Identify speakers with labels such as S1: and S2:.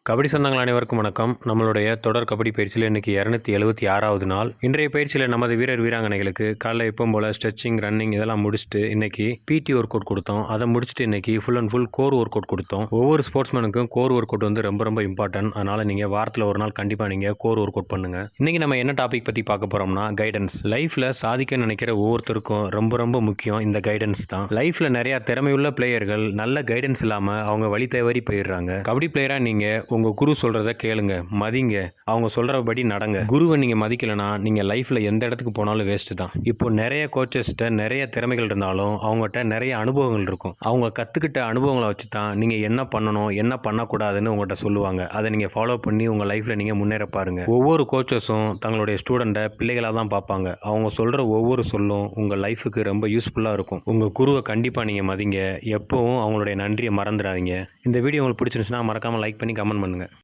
S1: கபடி சொந்தங்கள் அனைவருக்கும் வணக்கம். நம்மளுடைய தொடர் கபடி பயிற்சியில் இன்றைக்கி 276வது நாள். இன்றைய பயிற்சியில் நமது வீரர் வீராங்கனைகளுக்கு காலைல எப்பவும் போல் ஸ்ட்ரெச்சிங், ரன்னிங் இதெல்லாம் முடிச்சுட்டு இன்றைக்கி பிடி ஒர்க் அவுட் கொடுத்தோம். அதை முடிச்சுட்டு இன்றைக்கி full and full core work out கொடுத்தோம். ஒவ்வொரு ஸ்போர்ட்ஸ்மேனுக்கும் கோர் ஒர்க் அவுட் வந்து ரொம்ப ரொம்ப இம்பார்ட்டன்ட். அதனால் நீங்கள் வாரத்தில் ஒரு நாள் கண்டிப்பாக நீங்கள் கோர் ஒர்க் அவுட் பண்ணுங்கள். இன்றைக்கி நம்ம என்ன டாபிக் பற்றி பார்க்க போகிறோம்னா கைடன்ஸ். லைஃப்பில் சாதிக்க நினைக்கிற ஒவ்வொருத்தருக்கும் ரொம்ப ரொம்ப முக்கியம் இந்த கைடன்ஸ் தான். லைஃப்பில் நிறையா திறமையுள்ள பிளேயர்கள் நல்ல கைடன்ஸ் இல்லாமல் அவங்க வழி தவறி போயிடுறாங்க. கபடி பிளேயராக நீங்கள் உங்கள் குரு சொல்கிறத கேளுங்க, மதிங்க, அவங்க சொல்கிறபடி நடங்க. குருவை நீங்கள் மதிக்கலைன்னா நீங்கள் லைஃப்பில் எந்த இடத்துக்கு போனாலும் வேஸ்ட்டு தான். இப்போ நிறைய கோச்சஸ்கிட்ட நிறைய திறமைகள் இருந்தாலும் அவங்ககிட்ட நிறைய அனுபவங்கள் இருக்கும். அவங்க கற்றுக்கிட்ட அனுபவங்களை வச்சு தான் நீங்கள் என்ன பண்ணணும் என்ன பண்ணக்கூடாதுன்னு உங்கள்கிட்ட சொல்லுவாங்க. அதை நீங்கள் ஃபாலோ பண்ணி உங்கள் லைஃப்பில் நீங்கள் முன்னேற பாருங்கள். ஒவ்வொரு கோச்சஸும் தங்களுடைய ஸ்டூடெண்ட்டை பிள்ளைகளாக தான் பார்ப்பாங்க. அவங்க சொல்கிற ஒவ்வொரு சொல்லும் உங்கள் லைஃபுக்கு ரொம்ப யூஸ்ஃபுல்லாக இருக்கும். உங்கள் குருவை கண்டிப்பாக நீங்கள் மதிங்க. எப்போவும் அவங்களுடைய நன்றியை மறந்துடாதீங்க. இந்த வீடியோ உங்களுக்கு பிடிச்சிருந்துச்சுன்னா மறக்காமல் லைக் பண்ணி கமெண்ட் பண்ணுங்கள்.